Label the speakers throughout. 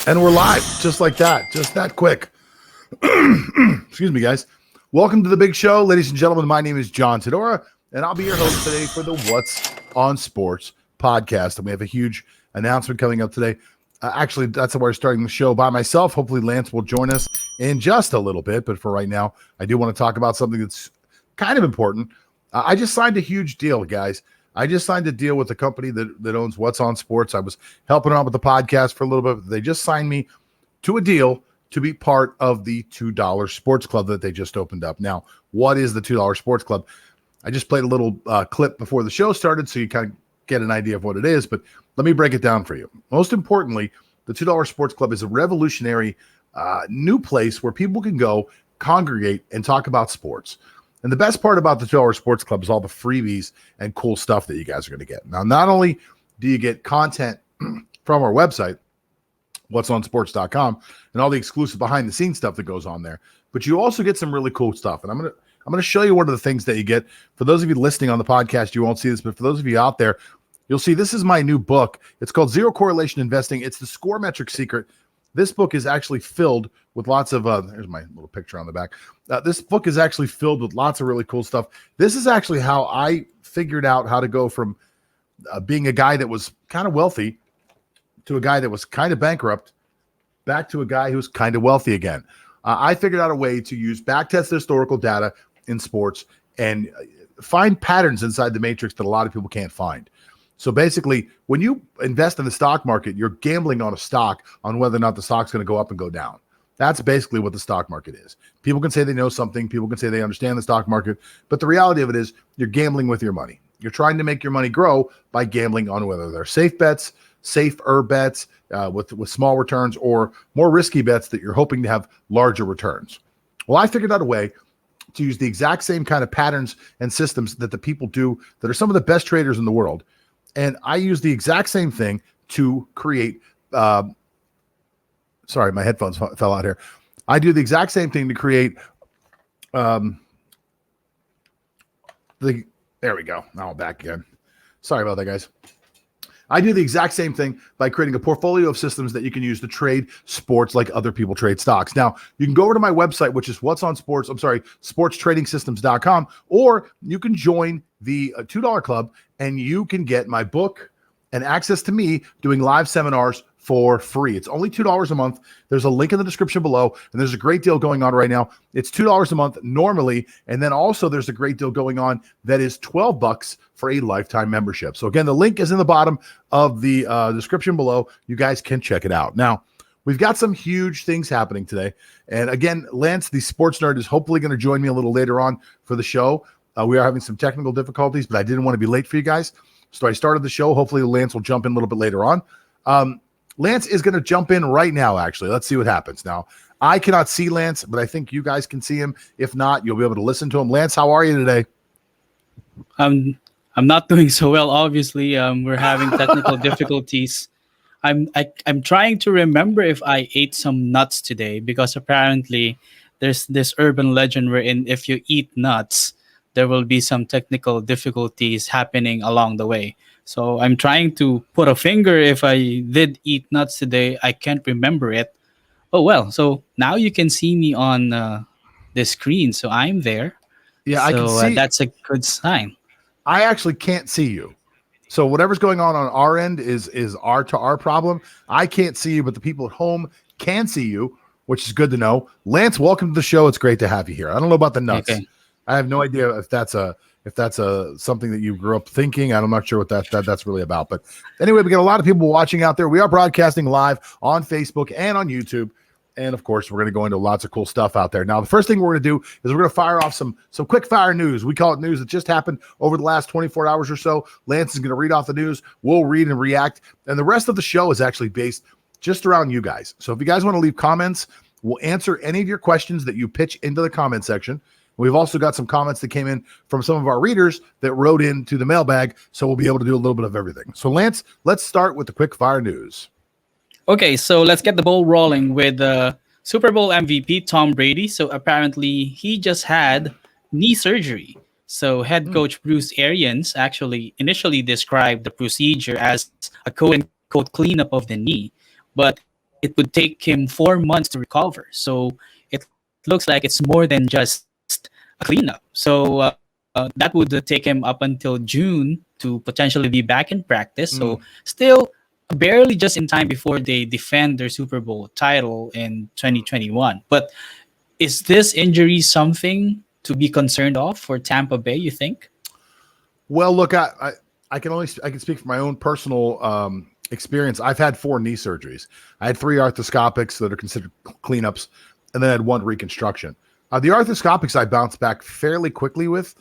Speaker 1: And we're live, just like that, just that quick. Excuse me, guys. Welcome to the big show, ladies and gentlemen. My name is John Tedora, and I'll be your host today for the What's on Sports podcast. And we have a huge announcement coming up today. Actually, that's why we're starting the show by myself. Hopefully, Lance will join us in just a little bit. But for right now, I do want to talk about something that's kind of important. I just signed a huge deal, guys. I just signed a deal with a company that owns What's on Sports. I was helping out with the podcast for a little bit. They just signed me to a deal to be part of the $2 Sports Club that they just opened up. Now, what is the $2 Sports Club? I just played a little clip before the show started, so you kind of get an idea of what it is, but let me break it down for you. Most importantly, the $2 Sports Club is a revolutionary new place where people can go, congregate, and talk about sports. And the best part about the $2 Sports Club is all the freebies and cool stuff that you guys are going to get. Now, not only do you get content from our website, whatsonsports.com, and all the exclusive behind-the-scenes stuff that goes on there, but you also get some really cool stuff. And I'm going to show you one of the things that you get. For those of you listening on the podcast, you won't see this, but for those of you out there, you'll see this is my new book. It's called Zero Correlation Investing. It's the score metric secret. This book is actually filled with lots of, there's my little picture on the back. This book is actually filled with lots of really cool stuff. This is actually how I figured out how to go from being a guy that was kind of wealthy to a guy that was kind of bankrupt back to a guy who's kind of wealthy again. I figured out a way to use backtested historical data in sports and find patterns inside the matrix that a lot of people can't find. So basically, when you invest in the stock market, you're gambling on a stock on whether or not the stock's going to go up and go down. That's basically what the stock market is. People can say they know something. People can say they understand the stock market. But the reality of it is you're gambling with your money. You're trying to make your money grow by gambling on whether they're safe bets, safer bets with small returns, or more risky bets that you're hoping to have larger returns. Well, I figured out a way to use the exact same kind of patterns and systems that the people do that are some of the best traders in the world. And I use the exact same thing to create, sorry, my headphones fell out here. I do the exact same thing to create, there we go. Now I'm back again. Sorry about that, guys. I do the exact same thing by creating a portfolio of systems that you can use to trade sports like other people trade stocks. Now, you can go over to my website, which is sportstradingsystems.com, or you can join the $2 club and you can get my book and access to me doing live seminars for free. It's only $2 a month. There's a link in the description below, and there's a great deal going on right now. It's $2 a month normally, and then also there's a great deal going on that is $12 for a lifetime membership. So again, the link is in the bottom of the description below. You guys can check it out. Now, we've got some huge things happening today. And again, Lance, the sports nerd, is hopefully going to join me a little later on for the show. We are having some technical difficulties, but I didn't want to be late for you guys. So I started the show. Hopefully Lance will jump in a little bit later on. Lance is going to jump in right now, actually. Let's see what happens. Now, I cannot see Lance, but I think you guys can see him. If not, you'll be able to listen to him. Lance, how are you today?
Speaker 2: I'm not doing so well, obviously. We're having technical difficulties. I'm trying to remember if I ate some nuts today, because apparently there's this urban legend wherein if you eat nuts, there will be some technical difficulties happening along the way. So I'm trying to put a finger if I did eat nuts today. I can't remember it. Oh, well, so now you can see me on the screen. So I'm there.
Speaker 1: Yeah,
Speaker 2: so,
Speaker 1: I can see.
Speaker 2: That's a good sign.
Speaker 1: I actually can't see you. So whatever's going on our end is our problem. I can't see you, but the people at home can see you, which is good to know. Lance, welcome to the show. It's great to have you here. I don't know about the nuts. Okay. I have no idea if that's something that you grew up thinking. I'm not sure what that's really about. But anyway, we got a lot of people watching out there. We are broadcasting live on Facebook and on YouTube. And of course, we're going to go into lots of cool stuff out there. Now, the first thing we're going to do is we're going to fire off some quick fire news. We call it news that just happened over the last 24 hours or so. Lance is going to read off the news. We'll read and react. And the rest of the show is actually based just around you guys. So if you guys want to leave comments, we'll answer any of your questions that you pitch into the comment section. We've also got some comments that came in from some of our readers that wrote into the mailbag, so we'll be able to do a little bit of everything. So, Lance, let's start with the quick fire news.
Speaker 2: Okay, so let's get the ball rolling with Super Bowl MVP Tom Brady. So apparently he just had knee surgery. So head coach Bruce Arians actually initially described the procedure as a quote-unquote cleanup of the knee. But it would take him 4 months to recover. So it looks like it's more than just a cleanup. So that would take him up until June to potentially be back in practice. So still barely just in time before they defend their Super Bowl title in 2021. But is this injury something to be concerned of for Tampa Bay, you think?
Speaker 1: Well, look, I can speak from my own personal experience. I've had 4 knee surgeries. I had 3 arthroscopics that are considered cleanups, and then I had 1 reconstruction. The arthroscopics I bounced back fairly quickly with,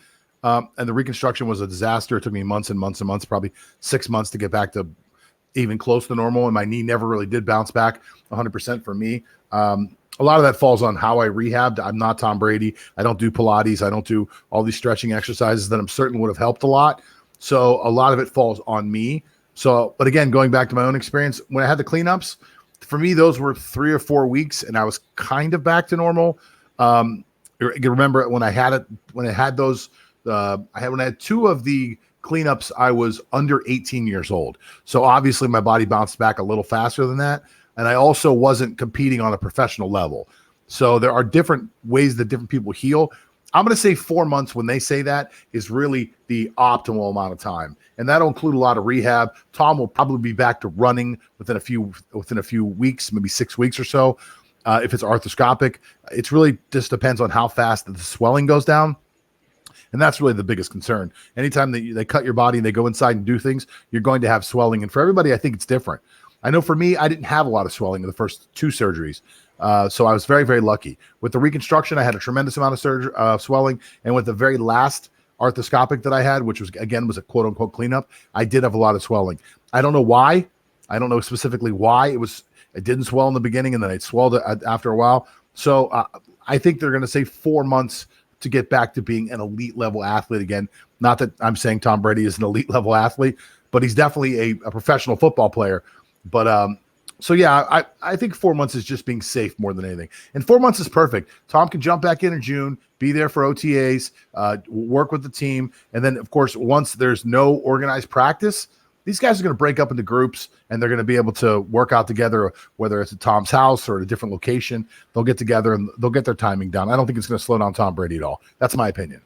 Speaker 1: and the reconstruction was a disaster. It took me months and months and months, probably 6 months to get back to even close to normal, and my knee never really did bounce back 100% for me. A lot of that falls on how I rehabbed. I'm not Tom Brady. I don't do Pilates. I don't do all these stretching exercises that I'm certain would have helped a lot. So a lot of it falls on me. So, but again, going back to my own experience, when I had the cleanups, for me, those were 3 or 4 weeks, and I was kind of back to normal. You remember when I had those, when I had 2 of the cleanups, I was under 18 years old. So obviously my body bounced back a little faster than that. And I also wasn't competing on a professional level. So there are different ways that different people heal. I'm going to say 4 months when they say that is really the optimal amount of time. And that'll include a lot of rehab. Tom will probably be back to running within a few weeks, maybe 6 weeks or so. If it's arthroscopic, it's really just depends on how fast the swelling goes down. And that's really the biggest concern. Anytime that they cut your body and they go inside and do things, you're going to have swelling. And for everybody, I think it's different. I know for me, I didn't have a lot of swelling in the first 2 surgeries. So I was very, very lucky. With the reconstruction, I had a tremendous amount of swelling. And with the very last arthroscopic that I had, which was a quote unquote cleanup, I did have a lot of swelling. I don't know why. I don't know specifically why it didn't swell in the beginning and then it swelled after a while. So I think they're going to say 4 months to get back to being an elite level athlete again. Not that I'm saying Tom Brady is an elite level athlete, but he's definitely a professional football player. But so yeah, I think 4 months is just being safe more than anything. And 4 months is perfect. Tom can jump back in June, be there for OTAs, work with the team. And then, of course, once there's no organized practice, these guys are going to break up into groups and they're going to be able to work out together, whether it's at Tom's house or at a different location. They'll get together and they'll get their timing down. I don't think it's going to slow down Tom Brady at all. That's my opinion.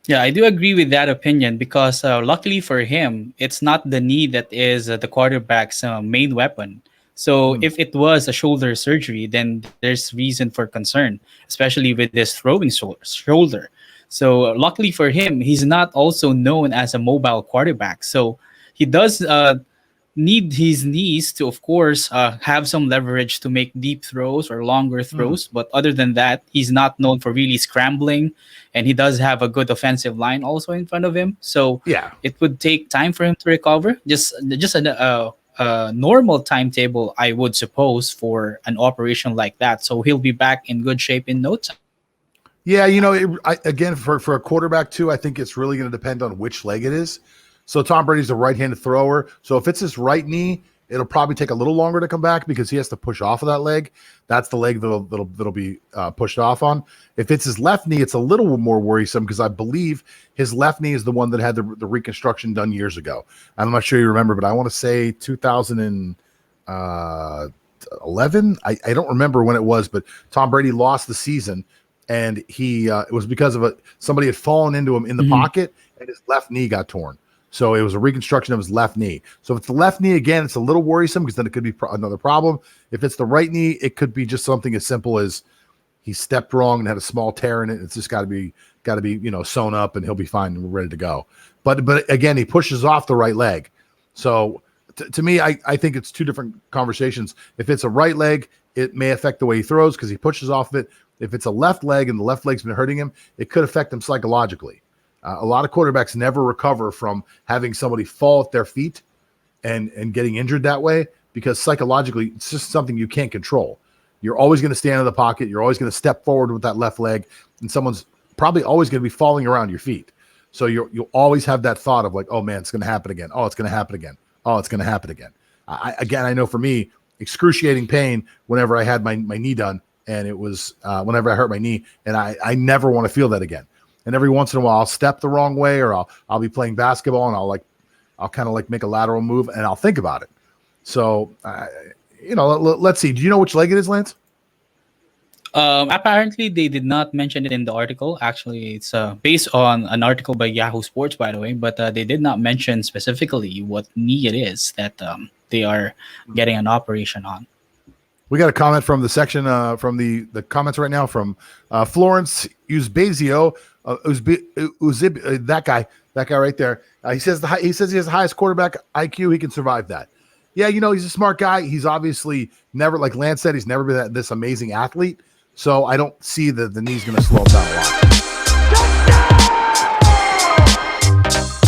Speaker 2: Yeah, I do agree with that opinion because luckily for him, it's not the knee that is the quarterback's main weapon. So if it was a shoulder surgery, then there's reason for concern, especially with this throwing shoulder. So luckily for him, he's not also known as a mobile quarterback. So he does need his knees to, of course, have some leverage to make deep throws or longer throws. But other than that, he's not known for really scrambling. And he does have a good offensive line also in front of him. So
Speaker 1: yeah,
Speaker 2: it would take time for him to recover. Just a normal timetable, I would suppose, for an operation like that. So he'll be back in good shape in no time.
Speaker 1: Yeah, again, for a quarterback too, I think it's really going to depend on which leg it is. So Tom Brady's a right-handed thrower. So if it's his right knee, it'll probably take a little longer to come back because he has to push off of that leg. That's the leg that'll be pushed off on. If it's his left knee, it's a little more worrisome because I believe his left knee is the one that had the reconstruction done years ago. I'm not sure you remember, but I want to say 2011. I don't remember when it was, but Tom Brady lost the season, and it was because of somebody had fallen into him in the pocket, and his left knee got torn. So it was a reconstruction of his left knee. So if it's the left knee, again, it's a little worrisome because then it could be another problem. If it's the right knee, it could be just something as simple as he stepped wrong and had a small tear in it. It's just got to be sewn up, and he'll be fine and ready to go. But again, he pushes off the right leg. So to me, I think it's 2 different conversations. If it's a right leg, it may affect the way he throws because he pushes off of it. If it's a left leg and the left leg's been hurting him, it could affect him psychologically. A lot of quarterbacks never recover from having somebody fall at their feet and getting injured that way because psychologically it's just something you can't control. You're always going to stand in the pocket. You're always going to step forward with that left leg, and someone's probably always going to be falling around your feet. So you'll always have that thought of like, oh man, it's going to happen again. Oh, it's going to happen again. Oh, it's going to happen again. I know for me, excruciating pain whenever I had my knee done, and it was whenever I hurt my knee, and I never want to feel that again. And every once in a while, I'll step the wrong way, or I'll be playing basketball, and I'll kind of like make a lateral move, and I'll think about it. So let's see. Do you know which leg it is, Lance?
Speaker 2: Apparently, they did not mention it in the article. Actually, it's based on an article by Yahoo Sports, by the way, but they did not mention specifically what knee it is that they are getting an operation on.
Speaker 1: We got a comment from the section from the comments right now from Florence Uzbazio, that guy right there. He says he has the highest quarterback IQ. He can survive that. Yeah, he's a smart guy. He's obviously never, like Lance said, he's never been this amazing athlete. So I don't see that the knee's going to slow him down a lot.